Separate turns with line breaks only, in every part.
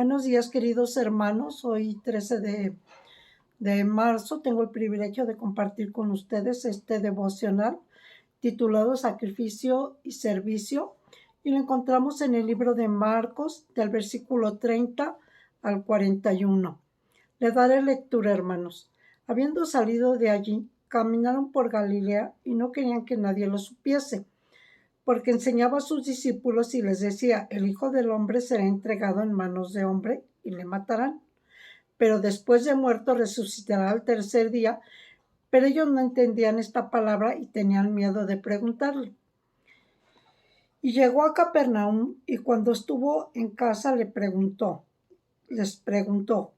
Buenos días, queridos hermanos. Hoy 13 de marzo tengo el privilegio de compartir con ustedes este devocional titulado Sacrificio y Servicio, y lo encontramos en el libro de Marcos, del versículo 30 al 41. Le daré lectura, hermanos. Habiendo salido de allí, caminaron por Galilea y no querían que nadie lo supiese, porque enseñaba a sus discípulos y les decía: el Hijo del Hombre será entregado en manos de hombre y le matarán, pero después de muerto resucitará al tercer día. Pero ellos no entendían esta palabra y tenían miedo de preguntarle. Y llegó a Capernaum, y cuando estuvo en casa les preguntó: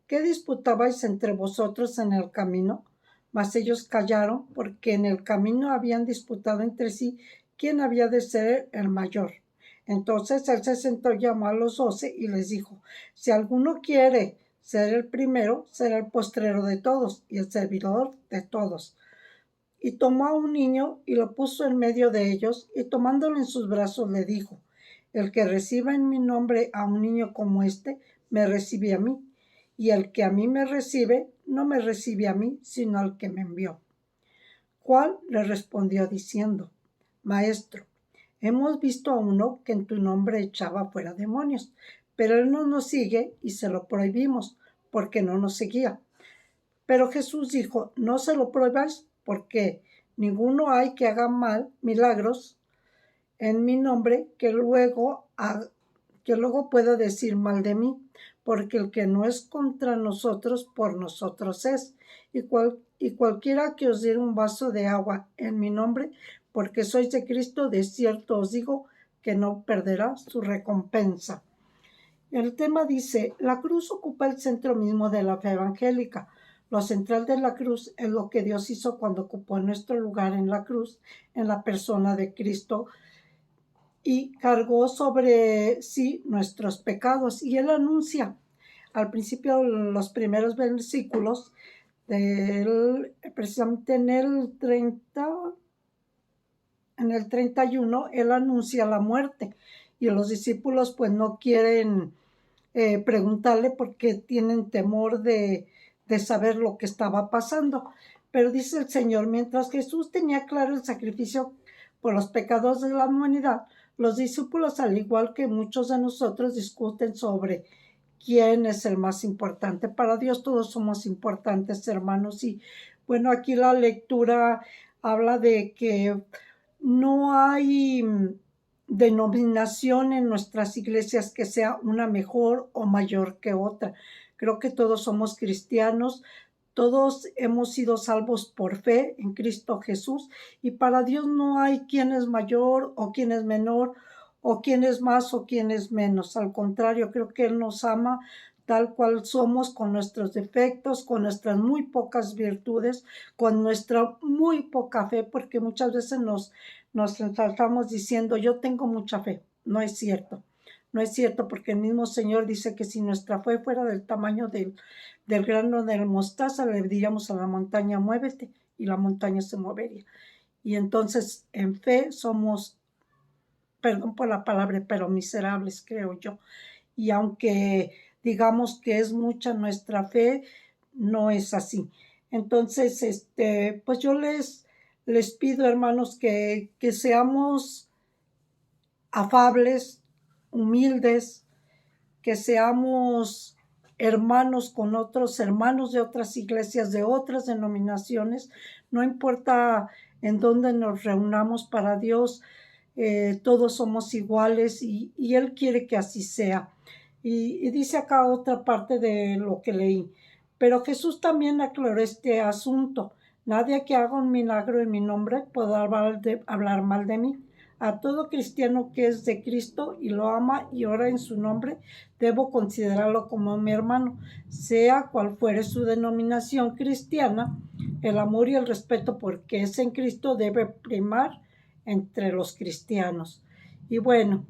¿qué disputabais entre vosotros en el camino? Mas ellos callaron, porque en el camino habían disputado entre sí quién había de ser el mayor. Entonces él se sentó, llamó a los 12 y les dijo: si alguno quiere ser el primero, será el postrero de todos y el servidor de todos. Y tomó a un niño y lo puso en medio de ellos, y tomándolo en sus brazos le dijo: el que reciba en mi nombre a un niño como este, me recibe a mí, y el que a mí me recibe, no me recibe a mí, sino al que me envió. Juan le respondió diciendo: Maestro, hemos visto a uno que en tu nombre echaba fuera demonios, pero él no nos sigue y se lo prohibimos, porque no nos seguía. Pero Jesús dijo: no se lo prohibáis, porque ninguno hay que haga milagros en mi nombre que luego pueda decir mal de mí, porque el que no es contra nosotros, por nosotros es. Y cualquiera que os diera un vaso de agua en mi nombre, porque sois de Cristo, de cierto os digo que no perderá su recompensa. El tema dice: la cruz ocupa el centro mismo de la fe evangélica. Lo central de la cruz es lo que Dios hizo cuando ocupó nuestro lugar en la cruz, en la persona de Cristo, y cargó sobre sí nuestros pecados. Y él anuncia al principio, los primeros versículos precisamente en el 31, él anuncia la muerte, y los discípulos pues no quieren preguntarle porque tienen temor de saber lo que estaba pasando. Pero dice el Señor: mientras Jesús tenía claro el sacrificio por los pecados de la humanidad, los discípulos, al igual que muchos de nosotros, discuten sobre quién es el más importante. Para Dios todos somos importantes, hermanos. Y bueno, aquí la lectura habla de que no hay denominación en nuestras iglesias que sea una mejor o mayor que otra. Creo que todos somos cristianos, todos hemos sido salvos por fe en Cristo Jesús, y para Dios no hay quién es mayor o quién es menor, o quién es más o quién es menos. Al contrario, creo que Él nos ama tal cual somos, con nuestros defectos, con nuestras muy pocas virtudes, con nuestra muy poca fe, porque muchas veces nos tratamos diciendo: yo tengo mucha fe. No es cierto. No es cierto, porque el mismo Señor dice que si nuestra fe fuera del tamaño del grano de mostaza, le diríamos a la montaña: muévete, y la montaña se movería. Y entonces en fe somos, perdón por la palabra, pero miserables, creo yo. Y aunque digamos que es mucha nuestra fe, no es así. Entonces, pues yo les pido, hermanos, que seamos afables, humildes, que seamos hermanos con otros hermanos de otras iglesias, de otras denominaciones. No importa en dónde nos reunamos, para Dios todos somos iguales, y Él quiere que así sea. Y dice acá otra parte de lo que leí: pero Jesús también aclaró este asunto: nadie que haga un milagro en mi nombre podrá hablar mal de mí. A todo cristiano que es de Cristo y lo ama y ora en su nombre, debo considerarlo como mi hermano. Sea cual fuere su denominación cristiana, el amor y el respeto porque es en Cristo debe primar entre los cristianos. Y bueno,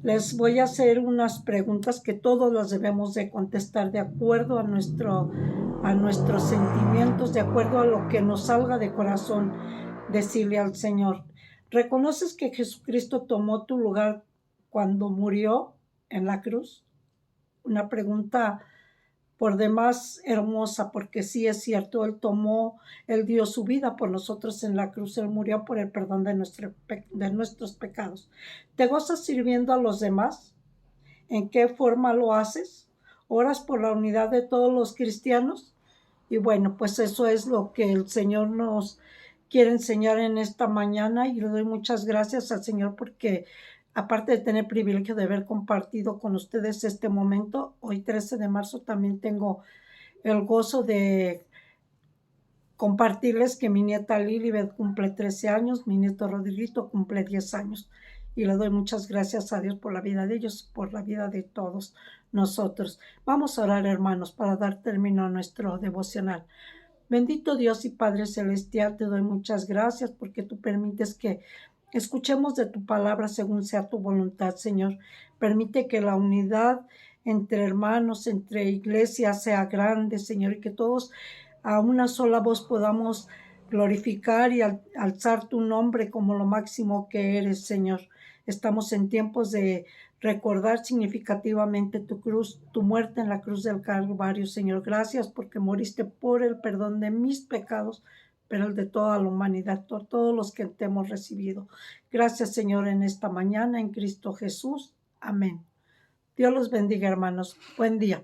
les voy a hacer unas preguntas que todos las debemos de contestar de acuerdo a nuestros sentimientos, de acuerdo a lo que nos salga de corazón decirle al Señor. ¿Reconoces que Jesucristo tomó tu lugar cuando murió en la cruz? una pregunta por demás hermosa, porque sí es cierto, Él dio su vida por nosotros en la cruz, Él murió por el perdón de nuestros pecados. ¿Te gozas sirviendo a los demás? ¿En qué forma lo haces? ¿Oras por la unidad de todos los cristianos? Y bueno, pues eso es lo que el Señor nos quiere enseñar en esta mañana y le doy muchas gracias al Señor porque aparte de tener el privilegio de haber compartido con ustedes este momento, hoy 13 de marzo también tengo el gozo de compartirles que mi nieta Lilibet cumple 13 años, mi nieto Rodriguito cumple 10 años y le doy muchas gracias a Dios por la vida de ellos, por la vida de todos nosotros. Vamos a orar, hermanos, para dar término a nuestro devocional. Bendito Dios y Padre Celestial, te doy muchas gracias porque tú permites que escuchemos de tu palabra según sea tu voluntad, Señor. Permite que la unidad entre hermanos, entre iglesias sea grande, Señor, y que todos a una sola voz podamos glorificar y alzar tu nombre como lo máximo que eres, Señor. Estamos en tiempos de recordar significativamente tu cruz, tu muerte en la cruz del Calvario, Señor. Gracias porque moriste por el perdón de mis pecados, pero el de toda la humanidad, por todos los que te hemos recibido. Gracias, Señor, en esta mañana, en Cristo Jesús. Amén. Dios los bendiga, hermanos. Buen día.